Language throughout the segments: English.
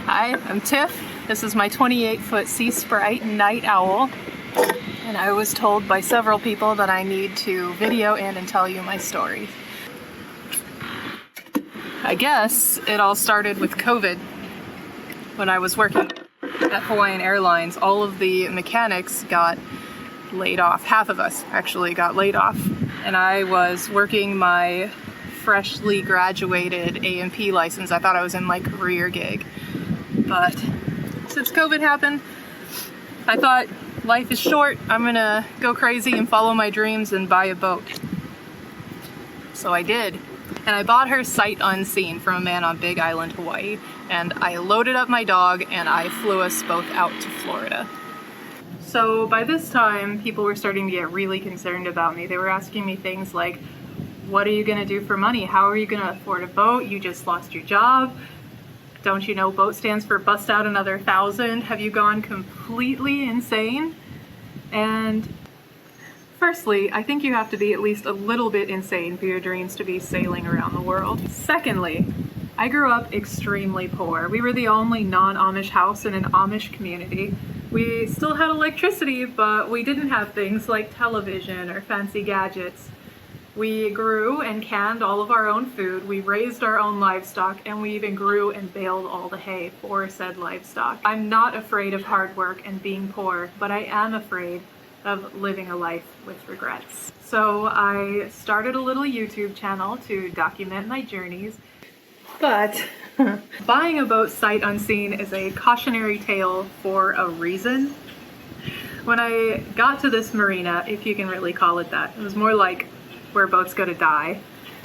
Hi, I'm Tiff. This is my 28-foot sea sprite night owl. And I was told by several people that I need to video in and tell you my story. I guess it all started with COVID. When I was working at Hawaiian Airlines, all of the mechanics got laid off. Half of us actually got laid off. And I was working my freshly graduated A&P license. I thought I was in my career gig. But since COVID happened, I thought life is short. I'm gonna go crazy and follow my dreams and buy a boat. So I did. And I bought her sight unseen from a man on Big Island, Hawaii. And I loaded up my dog and I flew us both out to Florida. So by this time, people were starting to get really concerned about me. They were asking me things like, what are you gonna do for money? How are you gonna afford a boat? You just lost your job. Don't you know boat stands for bust out another 1,000? Have you gone completely insane? And firstly, I think you have to be at least a little bit insane for your dreams to be sailing around the world. Secondly, I grew up extremely poor. We were the only non-Amish house in an Amish community. We still had electricity, but we didn't have things like television or fancy gadgets. We grew and canned all of our own food, we raised our own livestock, and we even grew and baled all the hay for said livestock. I'm not afraid of hard work and being poor, but I am afraid of living a life with regrets. So I started a little YouTube channel to document my journeys, but buying a boat sight unseen is a cautionary tale for a reason. When I got to this marina, if you can really call it that, it was more like where boats go to die.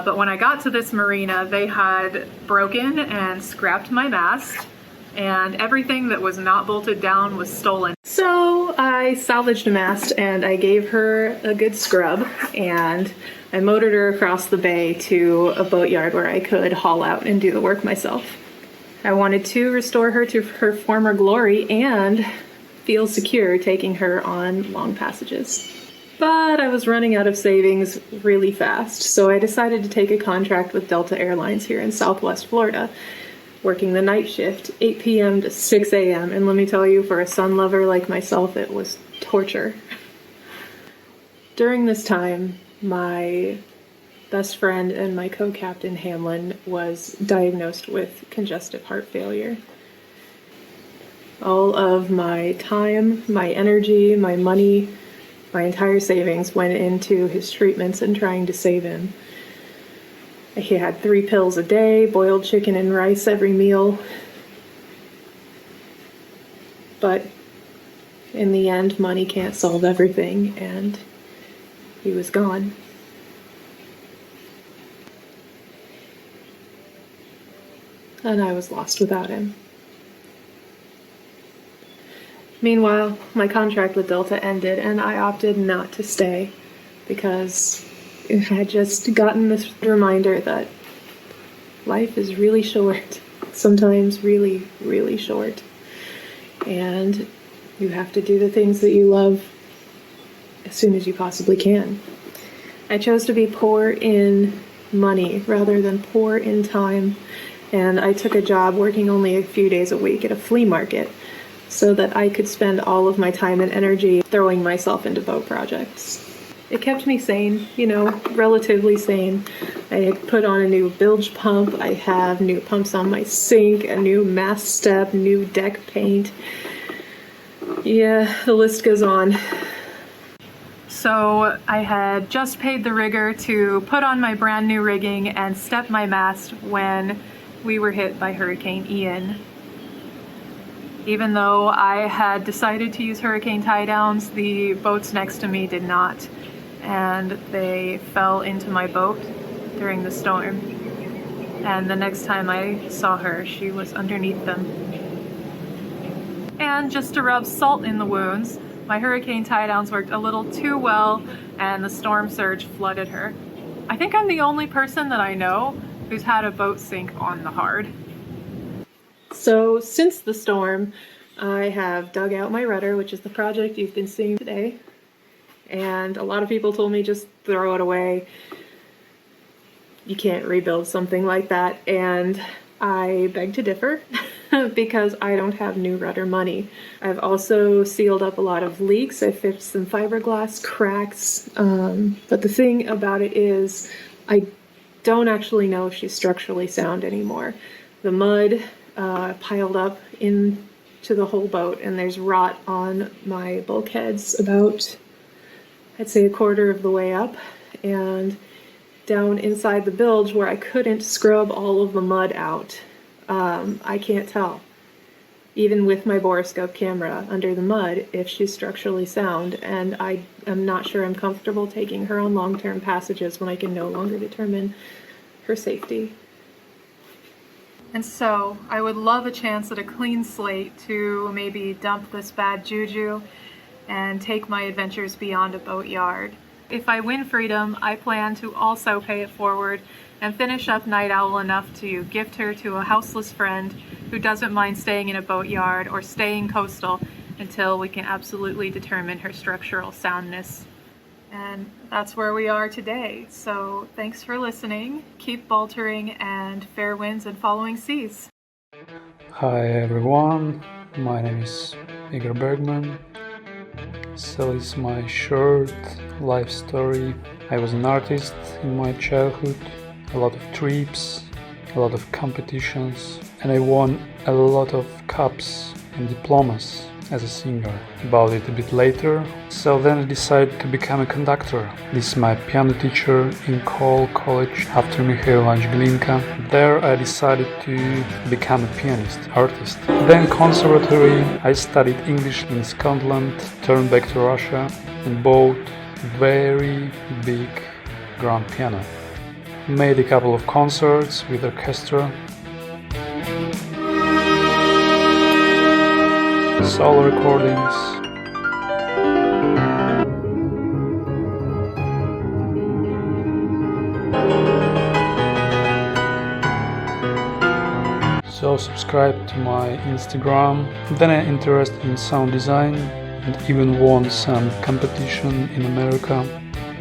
But when I got to this marina, they had broken and scrapped my mast, and everything that was not bolted down was stolen. So I salvaged a mast and I gave her a good scrub, and I motored her across the bay to a boatyard where I could haul out and do the work myself. I wanted to restore her to her former glory and feel secure taking her on long passages. But I was running out of savings really fast, so I decided to take a contract with Delta Airlines here in Southwest Florida, working the night shift, 8 p.m. to 6 a.m. And let me tell you, for a sun lover like myself, it was torture. During this time, my best friend and my co-captain, Hamlin, was diagnosed with congestive heart failure. All of my time, my energy, my money, my entire savings went into his treatments and trying to save him. He had 3 pills a day, boiled chicken and rice every meal. But in the end, money can't solve everything, and he was gone. And I was lost without him. Meanwhile, my contract with Delta ended and I opted not to stay because I had just gotten this reminder that life is really short, sometimes really, really short. And you have to do the things that you love as soon as you possibly can. I chose to be poor in money rather than poor in time, and I took a job working only a few days a week at a flea market, so that I could spend all of my time and energy throwing myself into boat projects. It kept me sane, you know, relatively sane. I had put on a new bilge pump, I have new pumps on my sink, a new mast step, new deck paint. Yeah, the list goes on. So I had just paid the rigger to put on my brand new rigging and step my mast when we were hit by Hurricane Ian. Even though I had decided to use hurricane tie downs, the boats next to me did not, and they fell into my boat during the storm. And the next time I saw her, she was underneath them. And just to rub salt in the wounds, my hurricane tie downs worked a little too well, and the storm surge flooded her. I think I'm the only person that I know who's had a boat sink on the hard. So since the storm, I have dug out my rudder, which is the project you've been seeing today. And a lot of people told me just throw it away. You can't rebuild something like that. And I beg to differ because I don't have new rudder money. I've also sealed up a lot of leaks. I fixed some fiberglass cracks. But the thing about it is I don't actually know if she's structurally sound anymore. The mud piled up into the whole boat, and there's rot on my bulkheads about, I'd say, a quarter of the way up. And down inside the bilge where I couldn't scrub all of the mud out. I can't tell, even with my borescope camera under the mud, if she's structurally sound, and I am not sure I'm comfortable taking her on long-term passages when I can no longer determine her safety. And so I would love a chance at a clean slate to maybe dump this bad juju and take my adventures beyond a boatyard. If I win freedom, I plan to also pay it forward and finish up Night Owl enough to gift her to a houseless friend who doesn't mind staying in a boatyard or staying coastal until we can absolutely determine her structural soundness. And that's where we are today. So thanks for listening, keep boltering, and fair winds and following seas. Hi everyone, my name is Edgar Bergman. So this is my short life story. I was an artist in my childhood, a lot of trips, a lot of competitions, and I won a lot of cups and diplomas as a singer. About it a bit later. So then I decided to become a conductor. This is my piano teacher in college after Mikhail Glinka. There I decided to become a pianist, artist. Then conservatory, I studied English in Scotland, turned back to Russia and bought very big grand piano. Made a couple of concerts with orchestra. Solo recordings. So subscribe to my Instagram. Then I interested in sound design and even won some competition in America.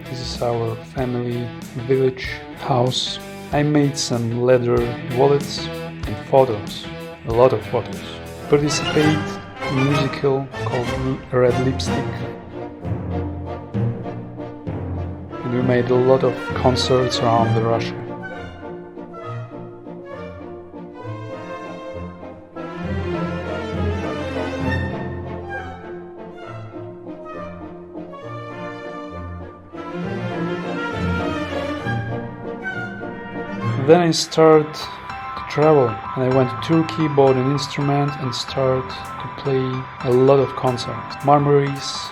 This is our family village house. I made some leather wallets and photos, a lot of photos. Participate in a musical called Red Lipstick. And we made a lot of concerts around Russia. Then I started to travel, and I went to Turkey, bought an instrument and started to play a lot of concerts. Marmaris,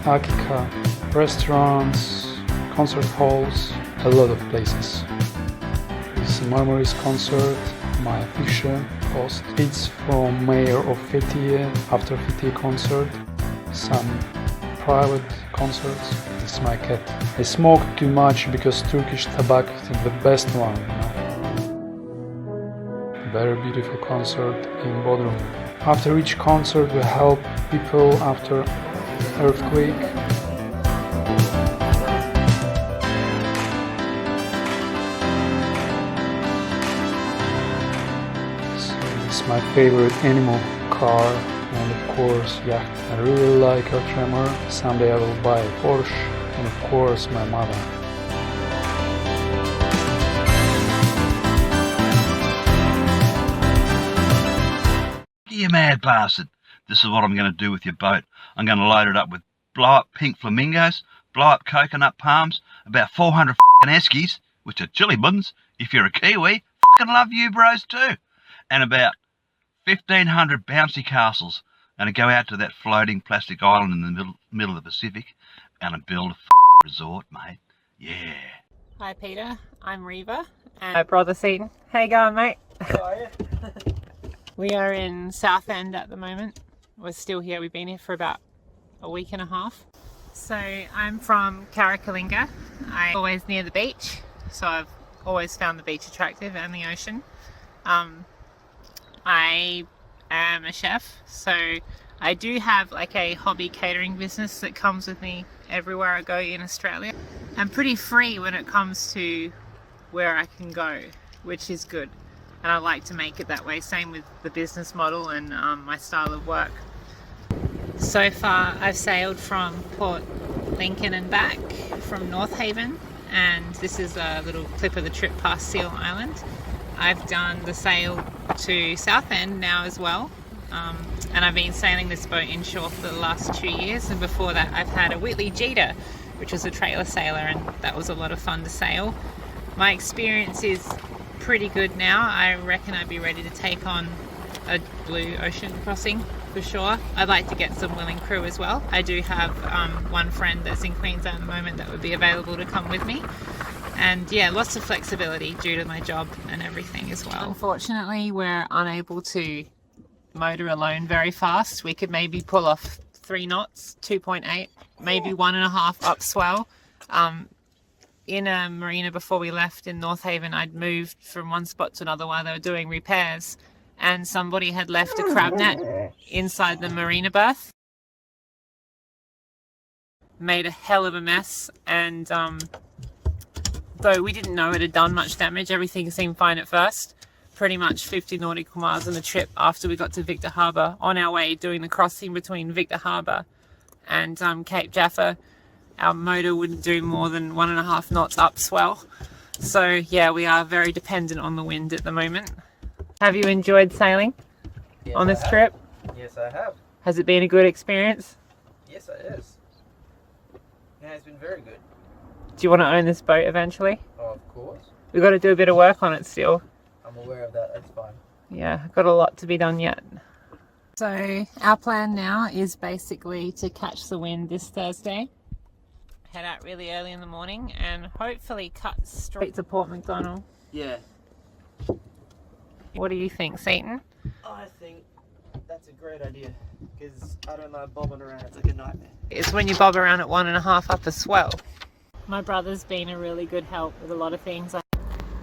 Akika, restaurants, concert halls, a lot of places. This is a Marmaris concert, my official host. It's from Mayor of Fethiye, after Fethiye concert, some private concerts. This is my cat. I smoke too much because Turkish tobacco is the best one, you know. Very beautiful concert in Bodrum. After each concert we help people after earthquake. So this is my favorite animal, car, and of course yacht. I really like a Tremor. Someday I will buy a Porsche, and of course my mother. You mad bastard. This is what I'm going to do with your boat. I'm going to load it up with blow-up pink flamingos, blow-up coconut palms, about 400 f***ing eskies, which are chili buns, if you're a Kiwi, f***ing love you bros too, and about 1,500 bouncy castles, and I go out to that floating plastic island in the middle of the Pacific, and I build a resort, mate. Yeah. Hi Peter, I'm Riva. And my brother Seaton. How you going, mate? How are you? We are in Southend at the moment. We're still here. We've been here for about a week and a half. So I'm from Karakalinga. I'm always near the beach, so I've always found the beach attractive and the ocean. I am a chef, so I do have like a hobby catering business that comes with me everywhere I go in Australia. I'm pretty free when it comes to where I can go, which is good. And I like to make it that way. Same with the business model and my style of work. So far I've sailed from Port Lincoln and back from North Haven, and this is a little clip of the trip past Seal Island. I've done the sail to Southend now as well, and I've been sailing this boat inshore for the last 2 years, and before that I've had a Whitley Jeter, which was a trailer sailor, and that was a lot of fun to sail. My experience is pretty good now. I reckon I'd be ready to take on a blue ocean crossing for sure. I'd like to get some willing crew as well. I do have one friend that's in Queensland at the moment that would be available to come with me. And yeah, lots of flexibility due to my job and everything as well. Unfortunately, we're unable to motor alone very fast. We could maybe pull off 3 knots, 2.8, maybe 1.5 up swell. In a marina before we left in North Haven, I'd moved from one spot to another while they were doing repairs, and somebody had left a crab net inside the marina berth. Made a hell of a mess, and though we didn't know it had done much damage, everything seemed fine at first. Pretty much 50 nautical miles on the trip after we got to Victor Harbour, on our way doing the crossing between Victor Harbour and Cape Jaffa, our motor wouldn't do more than 1.5 knots up swell. So yeah, we are very dependent on the wind at the moment. Have you enjoyed sailing on this trip? Yes, I have. Has it been a good experience? Yes, it is. Yeah, it's been very good. Do you want to own this boat eventually? Oh, of course. We've got to do a bit of work on it still. I'm aware of that. That's fine. Yeah, got a lot to be done yet. So our plan now is basically to catch the wind this Thursday. Head out really early in the morning and hopefully cut straight to Port MacDonald. Yeah. What do you think, Satan? I think that's a great idea because I don't like bobbing around. It's like a nightmare. It's when you bob around at 1.5 up a swell. My brother's been a really good help with a lot of things.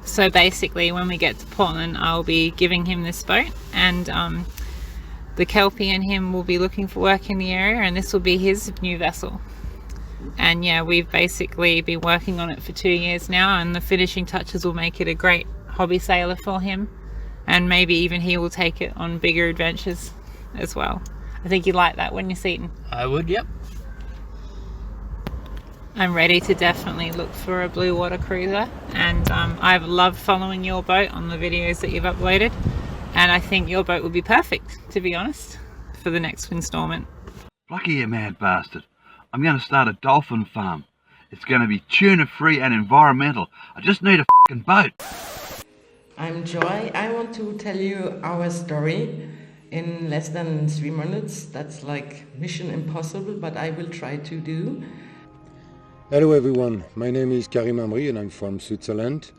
So basically when we get to Portland, I'll be giving him this boat, and the Kelpie and him will be looking for work in the area, and this will be his new vessel. And yeah, we've basically been working on it for 2 years now, and the finishing touches will make it a great hobby sailor for him, and maybe even he will take it on bigger adventures as well. I think you'd like that, wouldn't you, Seaton? I would, yep. I'm ready to definitely look for a blue water cruiser, and I've loved following your boat on the videos that you've uploaded, and I think your boat would be perfect, to be honest, for the next installment. Lucky you mad bastard. I'm going to start a dolphin farm. It's going to be tuna free and environmental. I just need a fucking boat. I'm Joy. I want to tell you our story in less than 3 minutes. That's like mission impossible, but I will try to do. Hello everyone, my name is Karim Amri and I'm from Switzerland.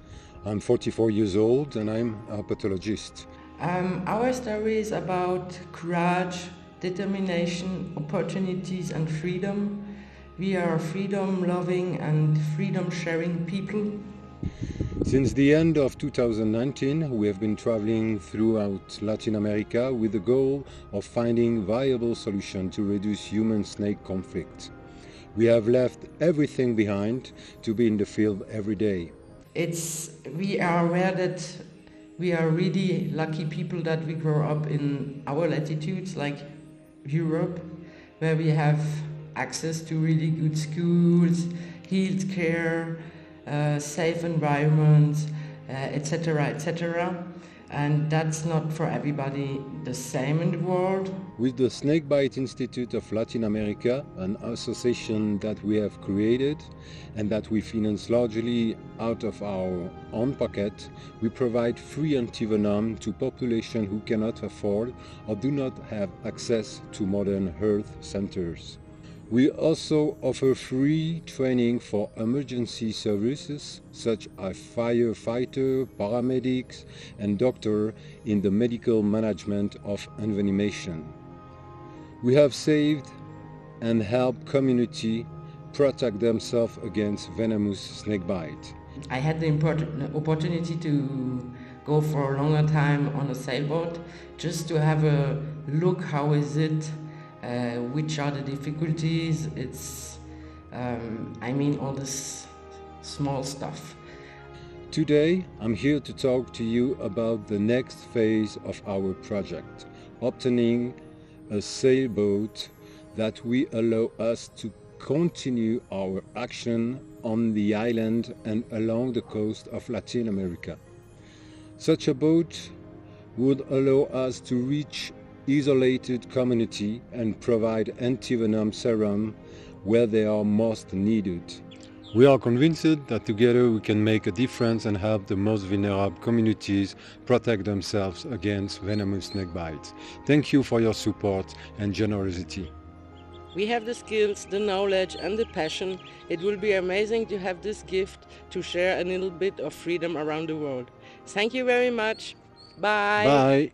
I'm 44 years old and I'm a pathologist. Our story is about courage, determination, opportunities and freedom. We are freedom-loving and freedom-sharing people. Since the end of 2019, we have been traveling throughout Latin America with the goal of finding viable solutions to reduce human-snake conflict. We have left everything behind to be in the field every day. We are aware that we are really lucky people that we grow up in our latitudes, like Europe, where we have access to really good schools, health care, safe environments, etc., etc. And that's not for everybody the same in the world. With the Snakebite Institute of Latin America, an association that we have created and that we finance largely out of our own pocket, we provide free antivenom to populations who cannot afford or do not have access to modern health centers. We also offer free training for emergency services such as firefighter, paramedics and doctor in the medical management of envenomation. We have saved and helped community protect themselves against venomous snakebite. I had the opportunity to go for a longer time on a sailboat just to have a look how is it, which are the difficulties. It's I mean all this small stuff. Today, I'm here to talk to you about the next phase of our project, obtaining a sailboat that will allow us to continue our action on the island and along the coast of Latin America. Such a boat would allow us to reach isolated community and provide anti-venom serum where they are most needed. We are convinced that together we can make a difference and help the most vulnerable communities protect themselves against venomous snake bites. Thank you for your support and generosity. We have the skills, the knowledge and the passion. It will be amazing to have this gift to share a little bit of freedom around the world. Thank you very much. Bye. Bye.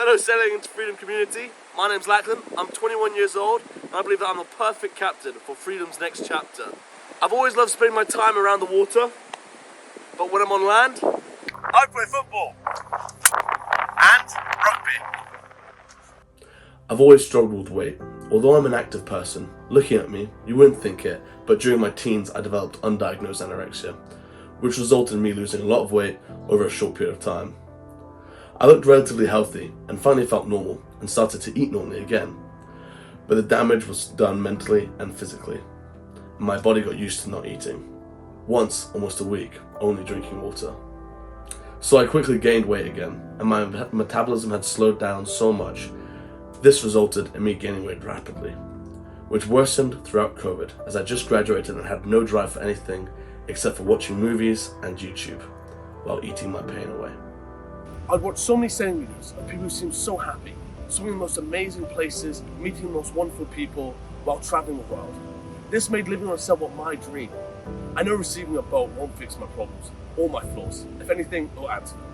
Hello Sailing into Freedom community, my name's Lachlan, I'm 21 years old and I believe that I'm a perfect captain for Freedom's next chapter. I've always loved spending my time around the water, but when I'm on land, I play football and rugby. I've always struggled with weight. Although I'm an active person, looking at me, you wouldn't think it, but during my teens I developed undiagnosed anorexia, which resulted in me losing a lot of weight over a short period of time. I looked relatively healthy and finally felt normal and started to eat normally again, but the damage was done mentally and physically, and my body got used to not eating. Once, almost a week, only drinking water. So I quickly gained weight again, and my metabolism had slowed down so much. This resulted in me gaining weight rapidly, which worsened throughout COVID, as I just graduated and had no drive for anything except for watching movies and YouTube, while eating my pain away. I'd watched so many sailing videos of people who seemed so happy, swimming in the most amazing places, meeting the most wonderful people while traveling the world. This made living on a sailboat my dream, I know receiving a boat won't fix my problems or my flaws. If anything, it'll add to them.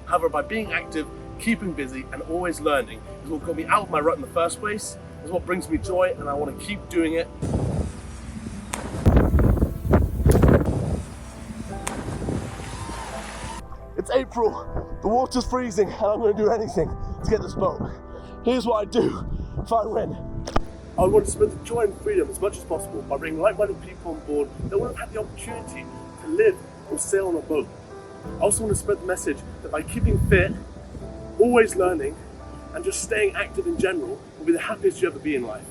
However, by being active, keeping busy, and always learning is what got me out of my rut in the first place, is what brings me joy, and I want to keep doing it. It's April, the water's freezing, and I'm going to do anything to get this boat. Here's what I do if I win. I want to spread the joy and freedom as much as possible by bringing like-minded people on board that wouldn't have had the opportunity to live or sail on a boat. I also want to spread the message that by keeping fit, always learning, and just staying active in general will be the happiest you'll ever be in life.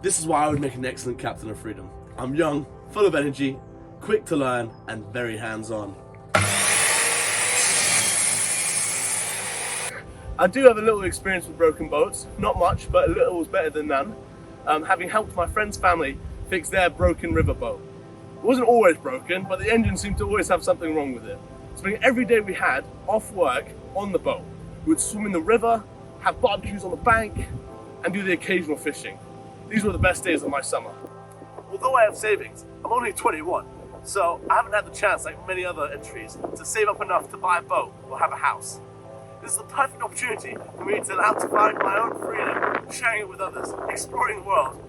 This is why I would make an excellent captain of freedom. I'm young, full of energy, quick to learn, and very hands-on. I do have a little experience with broken boats. Not much, but a little is better than none. Having helped my friend's family fix their broken river boat. It wasn't always broken, but the engine seemed to always have something wrong with it. Spending every day we had off work on the boat. We would swim in the river, have barbecues on the bank, and do the occasional fishing. These were the best days of my summer. Although I have savings, I'm only 21, so I haven't had the chance, like many other entries, to save up enough to buy a boat or have a house. This is the perfect opportunity for me to allow to find my own freedom, sharing it with others, exploring the world,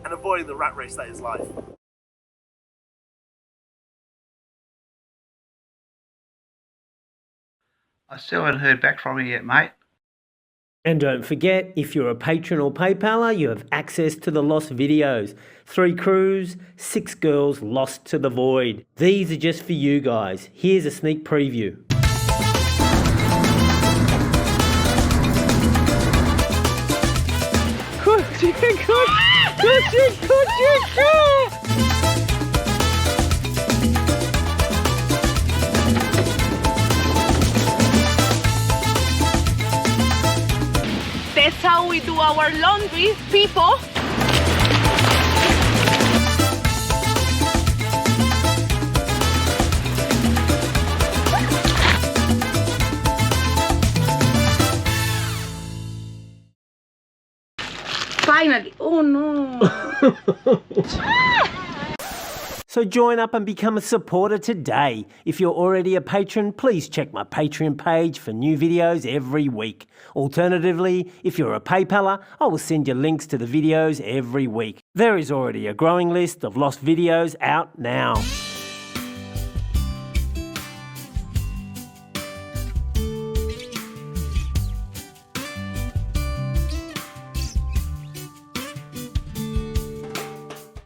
and avoiding the rat race that is life. I still haven't heard back from you yet, mate. And don't forget, if you're a patron or PayPaler, you have access to the lost videos. 3 crews, 6 girls lost to the void. These are just for you guys. Here's a sneak preview. That's how we do our laundry, people. Finally. Oh no. So join up and become a supporter today. If you're already a patron, please check my Patreon page for new videos every week. Alternatively, if you're a PayPaler, I will send you links to the videos every week. There is already a growing list of lost videos out now.